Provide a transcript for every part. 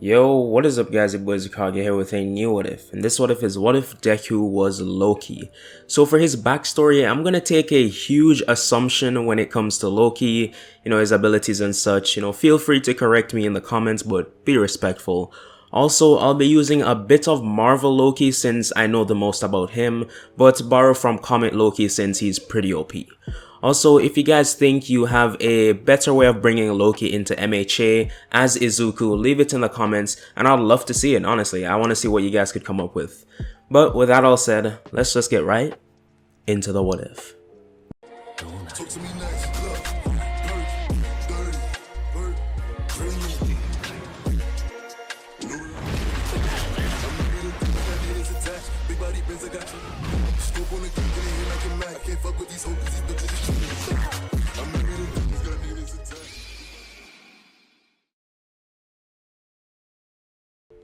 Yo, what is up guys, your boy IzuKage here with a new what if, and this what if is what if Deku was Loki. So for his backstory, I'm gonna take a huge assumption when it comes to Loki, his abilities and such. Feel free to correct me in the comments, but be respectful. Also, I'll be using a bit of Marvel Loki since I know the most about him, but borrow from Comic Loki since he's pretty OP. Also, if you guys think you have a better way of bringing Loki into MHA as Izuku, leave it in the comments, and I'd love to see it, honestly. I want to see what you guys could come up with. But with that all said, let's just get right into the what if.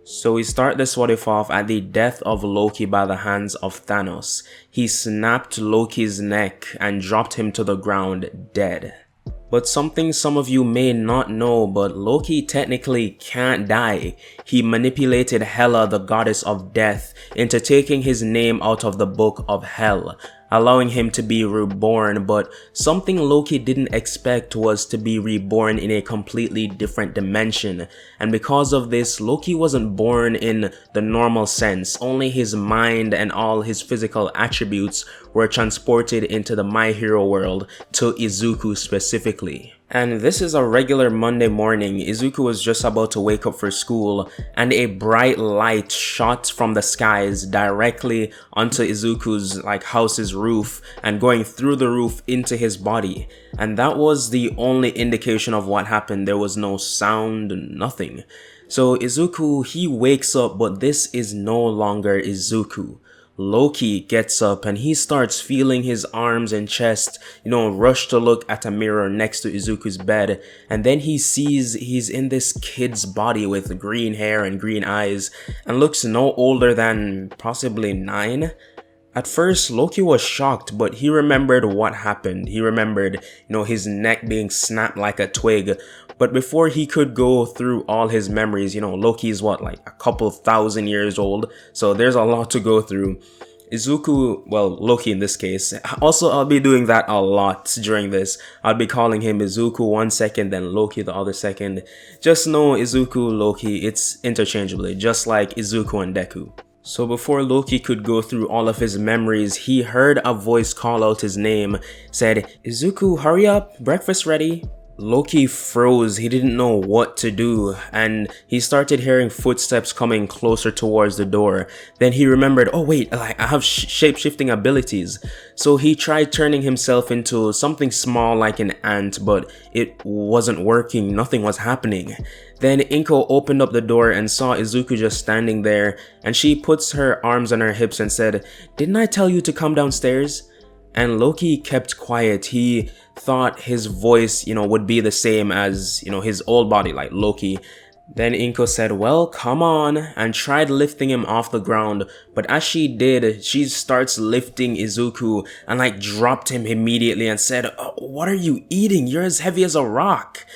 So we start this what if off at the death of Loki by the hands of Thanos. He snapped Loki's neck and dropped him to the ground dead. But something some of you may not know, but Loki technically can't die. He manipulated Hela, the goddess of death, into taking his name out of the book of Hell, allowing him to be reborn, but something Loki didn't expect was to be reborn in a completely different dimension. And because of this, Loki wasn't born in the normal sense. Only his mind and all his physical attributes were transported into the My Hero world, to Izuku specifically. And this is a regular Monday morning. Izuku was just about to wake up for school, and a bright light shot from the skies directly onto Izuku's house's roof and going through the roof into his body. And that was the only indication of what happened. There was no sound, nothing. So Izuku, he wakes up, but this is no longer Izuku. Loki gets up and he starts feeling his arms and chest, rush to look at a mirror next to Izuku's bed, and then he sees he's in this kid's body with green hair and green eyes and looks no older than possibly 9. At first, Loki was shocked, but he remembered what happened. He remembered, his neck being snapped like a twig. But before he could go through all his memories, Loki's a couple thousand years old, so there's a lot to go through. Izuku, well, Loki in this case. Also, I'll be doing that a lot during this. I'll be calling him Izuku one second, then Loki the other second. Just know Izuku, Loki, it's interchangeably, just like Izuku and Deku. So before Loki could go through all of his memories, he heard a voice call out his name, said, "Izuku, hurry up, breakfast ready." Loki froze. He didn't know what to do, and he started hearing footsteps coming closer towards the door. Then he remembered, oh wait, I have shape-shifting abilities. So he tried turning himself into something small like an ant, but it wasn't working. Nothing was happening. Then Inko opened up the door and saw Izuku just standing there, and she puts her arms on her hips and said, "Didn't I tell you to come downstairs?" And Loki kept quiet. He thought his voice, would be the same as, his old body, like Loki. Then Inko said, "Well, come on," and tried lifting him off the ground. But as she did, she starts lifting Izuku and dropped him immediately and said, "Oh, what are you eating? You're as heavy as a rock."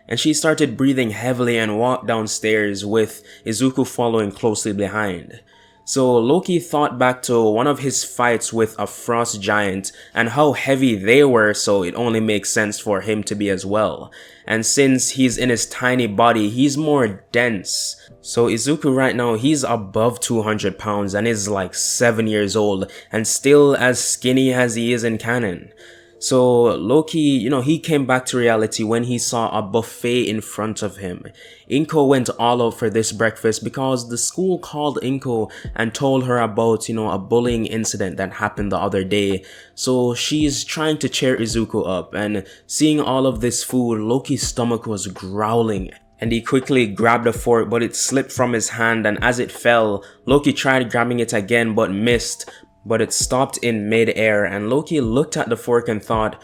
And she started breathing heavily and walked downstairs with Izuku following closely behind. So Loki thought back to one of his fights with a frost giant and how heavy they were, so it only makes sense for him to be as well. And since he's in his tiny body, he's more dense. So Izuku right now, he's above 200 pounds and is 7 years old and still as skinny as he is in canon. So Loki, he came back to reality when he saw a buffet in front of him. Inko went all out for this breakfast because the school called Inko and told her about, a bullying incident that happened the other day. So she's trying to cheer Izuku up, and seeing all of this food, Loki's stomach was growling. And he quickly grabbed a fork, but it slipped from his hand, and as it fell, Loki tried grabbing it again but missed. But it stopped in mid-air, and Loki looked at the fork and thought,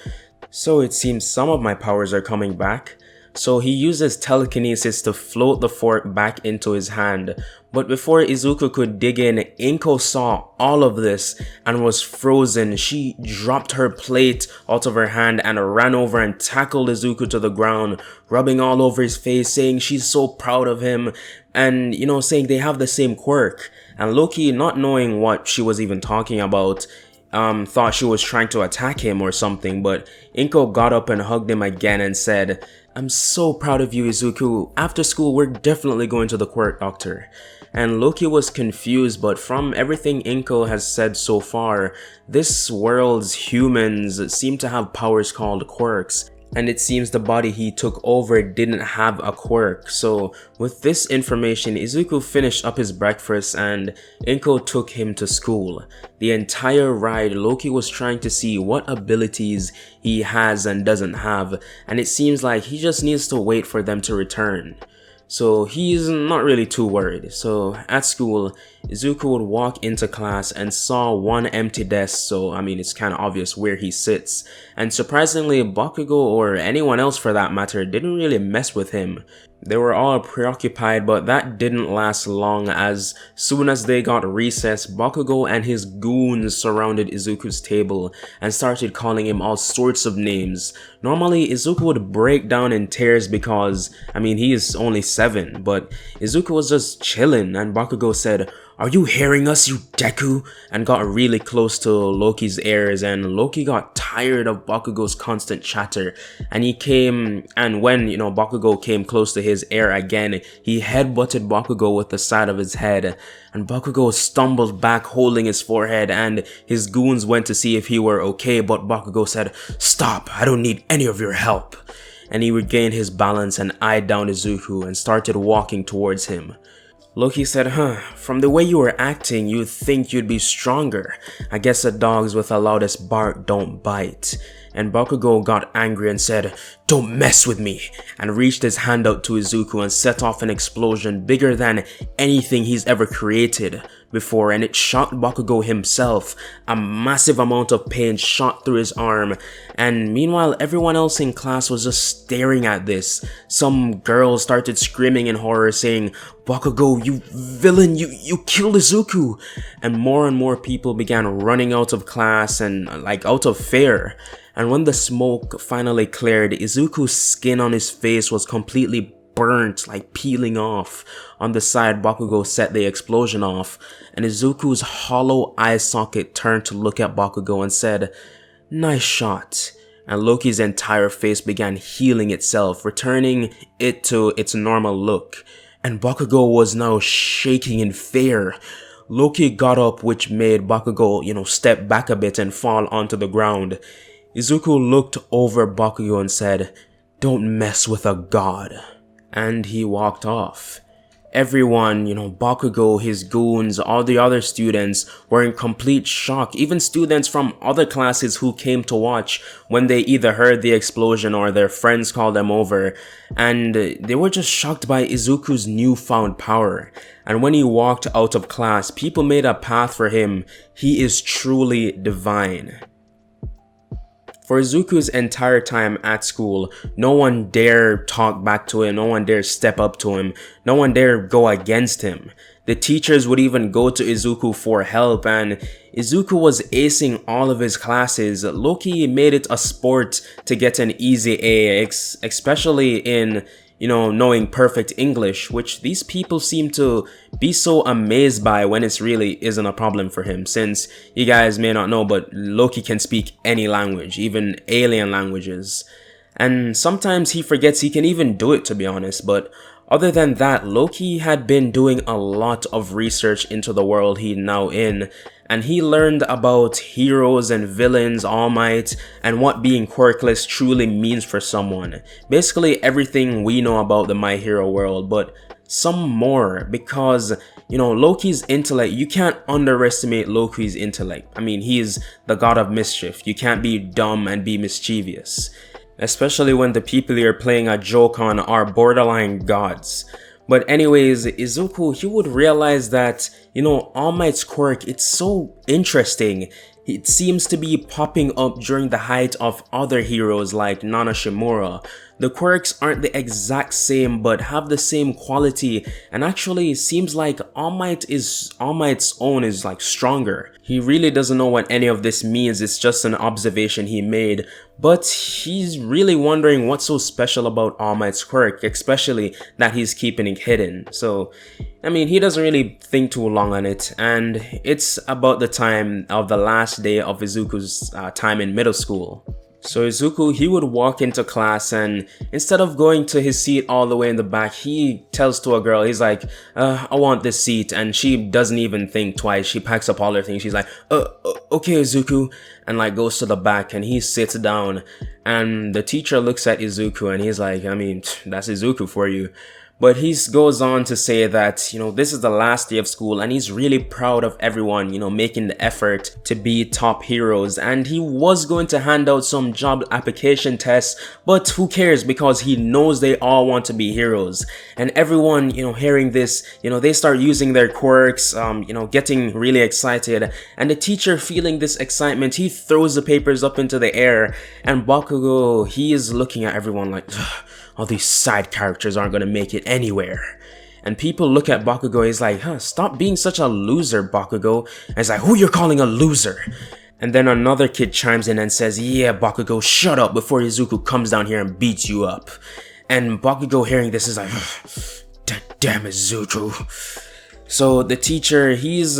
"So it seems some of my powers are coming back." So he uses telekinesis to float the fork back into his hand. But before Izuku could dig in, Inko saw all of this and was frozen. She dropped her plate out of her hand and ran over and tackled Izuku to the ground, rubbing all over his face, saying she's so proud of him and, saying they have the same quirk. And Loki, not knowing what she was even talking about, thought she was trying to attack him or something, but Inko got up and hugged him again and said, "I'm so proud of you, Izuku. After school, we're definitely going to the quirk doctor." And Loki was confused, but from everything Inko has said so far, this world's humans seem to have powers called quirks. And it seems the body he took over didn't have a quirk. So with this information, Izuku finished up his breakfast and Inko took him to school. The entire ride, Loki was trying to see what abilities he has and doesn't have, and it seems like he just needs to wait for them to return. So he's not really too worried. So at school, Izuku would walk into class and saw one empty desk, so it's kind of obvious where he sits. And surprisingly, Bakugo, or anyone else for that matter, didn't really mess with him. They were all preoccupied, but that didn't last long. As soon as they got recess, Bakugo and his goons surrounded Izuku's table and started calling him all sorts of names. Normally, Izuku would break down in tears because, he is only 7, but Izuku was just chilling and Bakugo said, "Are you hearing us, you Deku?" and got really close to Loki's ears, and Loki got tired of Bakugo's constant chatter, and he came, and when, Bakugo came close to his ear again, he headbutted Bakugo with the side of his head, and Bakugo stumbled back holding his forehead, and his goons went to see if he were okay, but Bakugo said, "Stop, I don't need any of your help." And he regained his balance and eyed down Izuku and started walking towards him. Loki said, "From the way you were acting, you'd think you'd be stronger. I guess the dogs with the loudest bark don't bite." And Bakugo got angry and said, "Don't mess with me," and reached his hand out to Izuku and set off an explosion bigger than anything he's ever created before, and it shocked Bakugo himself. A massive amount of pain shot through his arm, and meanwhile everyone else in class was just staring at this. Some girls started screaming in horror saying, "Bakugo, you villain, you killed Izuku!" And more people began running out of class and out of fear. And when the smoke finally cleared, Izuku's skin on his face was completely burnt, peeling off. On the side, Bakugo set the explosion off, and Izuku's hollow eye socket turned to look at Bakugo and said, "Nice shot." And Loki's entire face began healing itself, returning it to its normal look. And Bakugo was now shaking in fear. Loki got up, which made Bakugo, step back a bit and fall onto the ground. Izuku looked over Bakugo and said, "Don't mess with a god." And he walked off. Everyone, Bakugo, his goons, all the other students were in complete shock. Even students from other classes who came to watch when they either heard the explosion or their friends called them over. And they were just shocked by Izuku's newfound power. And when he walked out of class, people made a path for him. He is truly divine. For Izuku's entire time at school, no one dare talk back to him, no one dare step up to him, no one dare go against him. The teachers would even go to Izuku for help, and Izuku was acing all of his classes. Loki made it a sport to get an easy A, especially in knowing perfect English, which these people seem to be so amazed by when it really isn't a problem for him. Since you guys may not know, but Loki can speak any language, even alien languages. And sometimes he forgets he can even do it, to be honest. But other than that, Loki had been doing a lot of research into the world he's now in, and he learned about heroes and villains, All Might, and what being quirkless truly means for someone. Basically everything we know about the My Hero world, but some more, because Loki's intellect, you can't underestimate Loki's intellect. He's the god of mischief. You can't be dumb and be mischievous, especially when the people you're playing a joke on are borderline gods. But anyways, Izuku, he would realize that, All Might's quirk, it's so interesting. It seems to be popping up during the height of other heroes like Nana Shimura. The quirks aren't the exact same but have the same quality, and actually seems like All Might's own is like stronger. He really doesn't know what any of this means, it's just an observation he made, but he's really wondering what's so special about All Might's quirk, especially that he's keeping it hidden. So I mean, he doesn't really think too long on it, and it's about the time of the last day of Izuku's time in middle school. So Izuku, he would walk into class, and instead of going to his seat all the way in the back, he tells to a girl, he's like, I want this seat, and she doesn't even think twice. She packs up all her things, she's like, okay Izuku, and like goes to the back, and he sits down, and the teacher looks at Izuku, and he's like, I mean, that's Izuku for you. But he goes on to say that, this is the last day of school and he's really proud of everyone, making the effort to be top heroes. And he was going to hand out some job application tests, but who cares, because he knows they all want to be heroes. And everyone, hearing this, they start using their quirks, getting really excited. And the teacher, feeling this excitement, he throws the papers up into the air. And Bakugo, he is looking at everyone like, all these side characters aren't gonna make it anywhere. And people look at Bakugo, he's like, stop being such a loser, Bakugo. And he's like, who you're calling a loser? And then another kid chimes in and says, yeah, Bakugo, shut up before Izuku comes down here and beats you up. And Bakugo, hearing this, is like, damn Izuku. So the teacher, he's,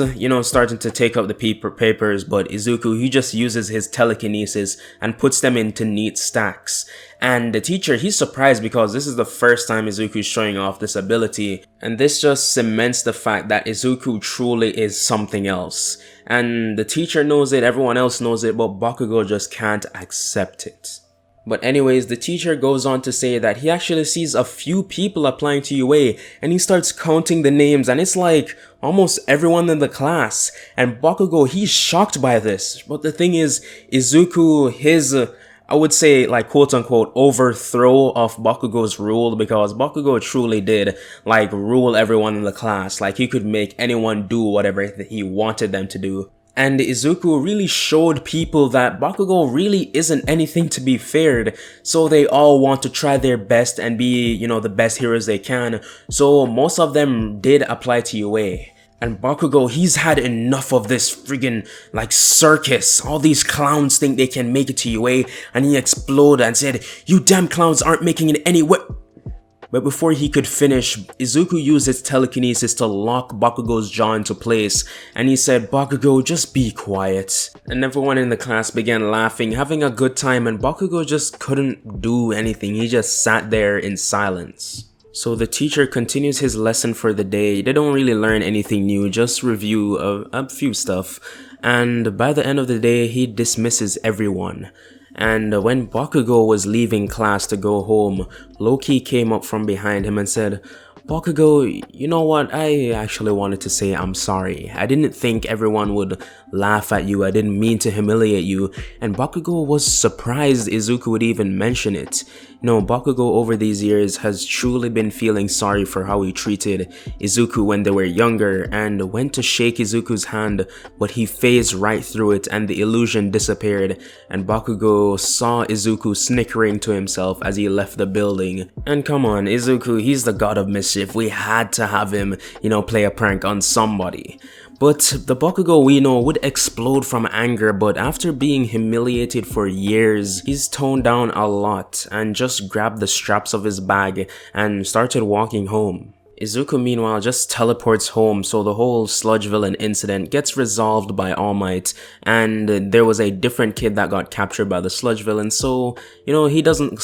starting to take up the papers, but Izuku, he just uses his telekinesis and puts them into neat stacks. And the teacher, he's surprised because this is the first time Izuku's showing off this ability. And this just cements the fact that Izuku truly is something else. And the teacher knows it, everyone else knows it, but Bakugo just can't accept it. But anyways, the teacher goes on to say that he actually sees a few people applying to UA, and he starts counting the names, and it's like almost everyone in the class. And Bakugo, he's shocked by this. But the thing is, Izuku, his, I would say, like, quote unquote, overthrow of Bakugo's rule, because Bakugo truly did, like, rule everyone in the class. Like, he could make anyone do whatever he wanted them to do. And Izuku really showed people that Bakugo really isn't anything to be feared, so they all want to try their best and be, the best heroes they can. So most of them did apply to UA. And Bakugo, he's had enough of this friggin' like circus. All these clowns think they can make it to UA, and he exploded and said, you damn clowns aren't making it anywhere. But before he could finish, Izuku used his telekinesis to lock Bakugo's jaw into place, and he said, Bakugo, just be quiet. And everyone in the class began laughing, having a good time, and Bakugo just couldn't do anything. He just sat there in silence. So the teacher continues his lesson for the day. They don't really learn anything new, just review a few stuff. And by the end of the day, he dismisses everyone. And when Bakugo was leaving class to go home, Loki came up from behind him and said, Bakugo, you know what, I actually wanted to say I'm sorry. I didn't think everyone would laugh at you, I didn't mean to humiliate you. And Bakugo was surprised Izuku would even mention it. Bakugo over these years has truly been feeling sorry for how he treated Izuku when they were younger, and went to shake Izuku's hand, but he phased right through it and the illusion disappeared, and Bakugo saw Izuku snickering to himself as he left the building. And come on, Izuku, he's the god of mischief, we had to have him, play a prank on somebody. But the Bakugo we know would explode from anger, but after being humiliated for years, he's toned down a lot and just grabbed the straps of his bag and started walking home. Izuku meanwhile just teleports home, so the whole sludge villain incident gets resolved by All Might, and there was a different kid that got captured by the sludge villain, so he doesn't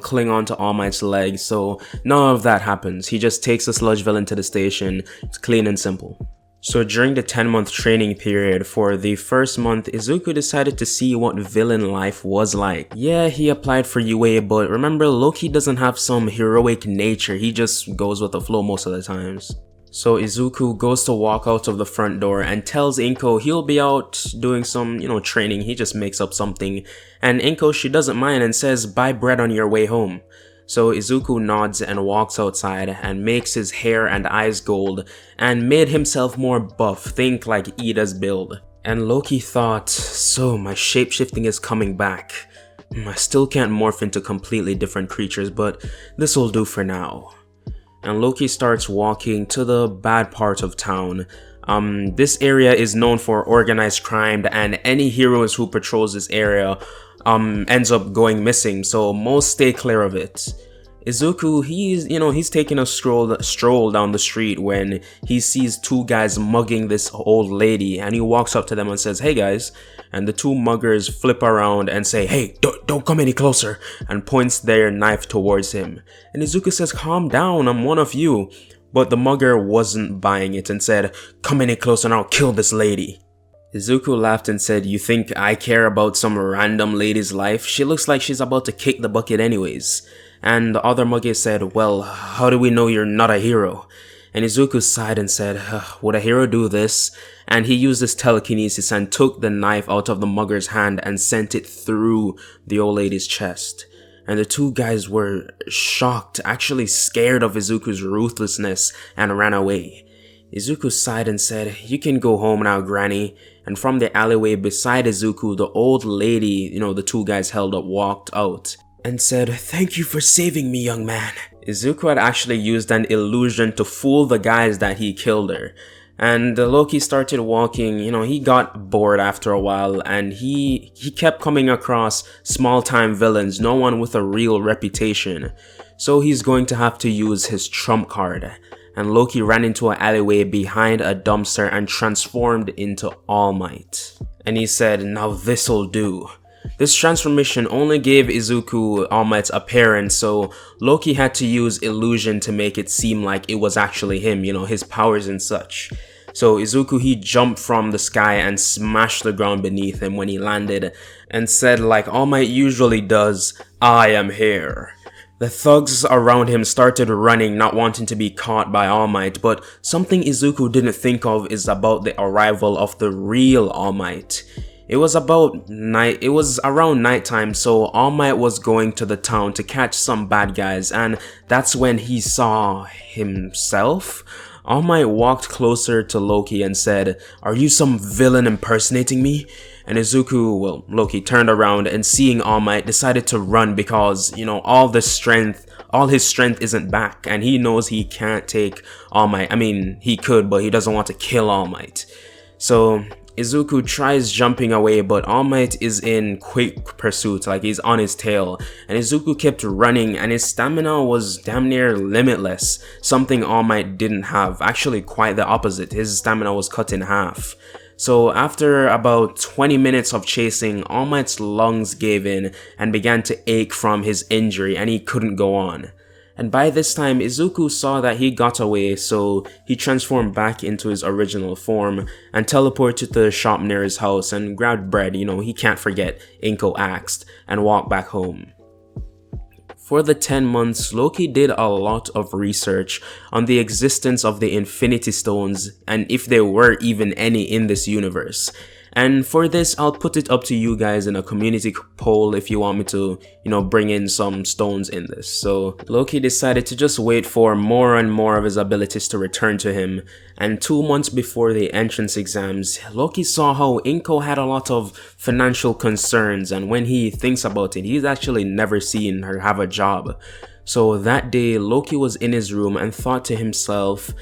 cling on to All Might's leg, so none of that happens. He just takes the sludge villain to the station. It's clean and simple. So during the 10-month training period, for the first month, Izuku decided to see what villain life was like. Yeah, he applied for UA, but remember, Loki doesn't have some heroic nature, he just goes with the flow most of the times. So Izuku goes to walk out of the front door and tells Inko he'll be out doing some, training, he just makes up something. And Inko, she doesn't mind and says, buy bread on your way home. So Izuku nods and walks outside and makes his hair and eyes gold and made himself more buff, think like Ida's build. And Loki thought, so my shapeshifting is coming back. I still can't morph into completely different creatures, but this'll do for now. And Loki starts walking to the bad part of town. This area is known for organized crime, and any heroes who patrols this area ends up going missing, so most stay clear of it. Izuku, he's taking a stroll down the street when he sees two guys mugging this old lady, and he walks up to them and says, "Hey guys," and the two muggers flip around and say, "Hey, don't come any closer," and points their knife towards him. And Izuku says, "Calm down, I'm one of you." But the mugger wasn't buying it and said, "Come any closer and I'll kill this lady." Izuku laughed and said, "You think I care about some random lady's life? She looks like she's about to kick the bucket anyways." And the other mugger said, "Well, how do we know you're not a hero?" And Izuku sighed and said, "Would a hero do this?" And he used his telekinesis and took the knife out of the mugger's hand and sent it through the old lady's chest. And the two guys were shocked, actually scared of Izuku's ruthlessness, and ran away. Izuku sighed and said, "You can go home now, Granny." And from the alleyway beside Izuku, the old lady, the two guys held up, walked out and said, "Thank you for saving me, young man." Izuku had actually used an illusion to fool the guys that he killed her. And Loki started walking, he got bored after a while, and he kept coming across small-time villains, no one with a real reputation. So he's going to have to use his trump card. And Loki ran into an alleyway behind a dumpster and transformed into All Might. And he said, "Now this'll do." This transformation only gave Izuku All Might's appearance, so Loki had to use illusion to make it seem like it was actually him, his powers and such. So Izuku, he jumped from the sky and smashed the ground beneath him when he landed and said, like All Might usually does, "I am here." The thugs around him started running, not wanting to be caught by All Might, but something Izuku didn't think of is about the arrival of the real All Might. It was around nighttime, so All Might was going to the town to catch some bad guys, and that's when he saw himself. All Might walked closer to Loki and said, "Are you some villain impersonating me?" And Loki turned around and seeing All Might decided to run because, all his strength isn't back, and he knows he can't take All Might. I mean, he could, but he doesn't want to kill All Might. So Izuku tries jumping away, but All Might is in quick pursuit, like he's on his tail. And Izuku kept running, and his stamina was damn near limitless, something All Might didn't have. Actually, quite the opposite. His stamina was cut in half. So after about 20 minutes of chasing, All Might's lungs gave in and began to ache from his injury, and he couldn't go on. And by this time, Izuku saw that he got away, so he transformed back into his original form and teleported to the shop near his house and grabbed bread, he can't forget, Inko asked, and walked back home. For the 10 months, Loki did a lot of research on the existence of the Infinity Stones and if there were even any in this universe. And for this, I'll put it up to you guys in a community poll if you want me to, bring in some stones in this. So Loki decided to just wait for more and more of his abilities to return to him. And 2 months before the entrance exams, Loki saw how Inko had a lot of financial concerns, and when he thinks about it, he's actually never seen her have a job. So that day, Loki was in his room and thought to himself,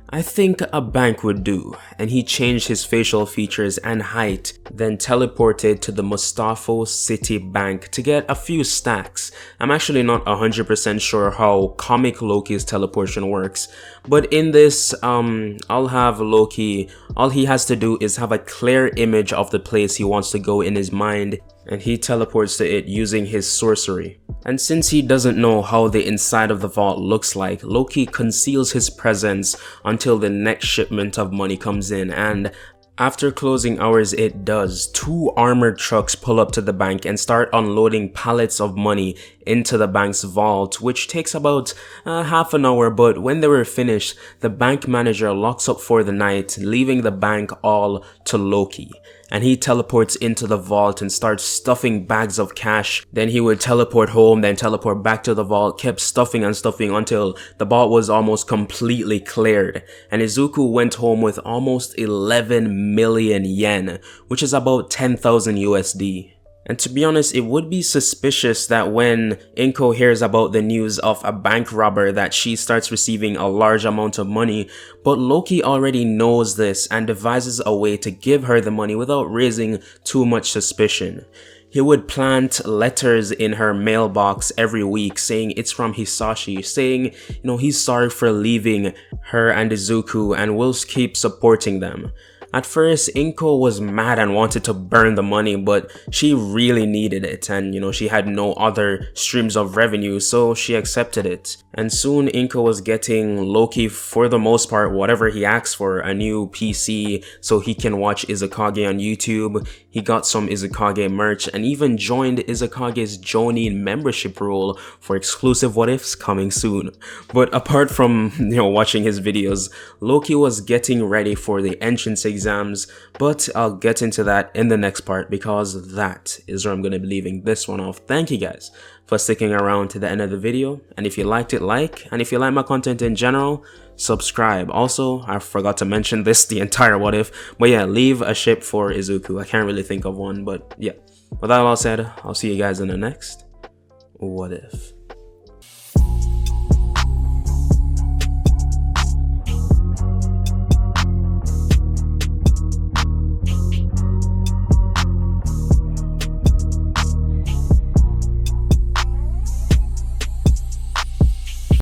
"I think a bank would do," and he changed his facial features and height, then teleported to the Mustafo City Bank to get a few stacks. I'm actually not 100% sure how comic Loki's teleportation works, but in this, I'll have Loki, all he has to do is have a clear image of the place he wants to go in his mind, and he teleports to it using his sorcery. And since he doesn't know how the inside of the vault looks like, Loki conceals his presence until the next shipment of money comes in, and after closing hours it does. 2 armored trucks pull up to the bank and start unloading pallets of money into the bank's vault, which takes about half an hour, but when they were finished, the bank manager locks up for the night, leaving the bank all to Loki. And he teleports into the vault and starts stuffing bags of cash. Then he would teleport home, then teleport back to the vault, kept stuffing and stuffing until the vault was almost completely cleared. And Izuku went home with almost 11 million yen, which is about 10,000 USD. And to be honest, it would be suspicious that when Inko hears about the news of a bank robber that she starts receiving a large amount of money, but Loki already knows this and devises a way to give her the money without raising too much suspicion. He would plant letters in her mailbox every week saying it's from Hisashi, saying, he's sorry for leaving her and Izuku and will keep supporting them. At first, Inko was mad and wanted to burn the money, but she really needed it and, she had no other streams of revenue, so she accepted it. And soon, Inko was getting Loki, for the most part, whatever he asked for, a new PC so he can watch IzuKage on YouTube. He got some IzuKage merch and even joined IzuKage's Jonin membership role for exclusive what ifs coming soon. But apart from, watching his videos, Loki was getting ready for the entrance exams, but I'll get into that in the next part because that is where I'm going to be leaving this one off. Thank you guys for sticking around to the end of the video, and if you liked it, like, and if you like my content in general, subscribe. Also, I forgot to mention this the entire what if, but yeah, leave a ship for Izuku. I can't really think of one, but yeah. With that all said, I'll see you guys in the next what if.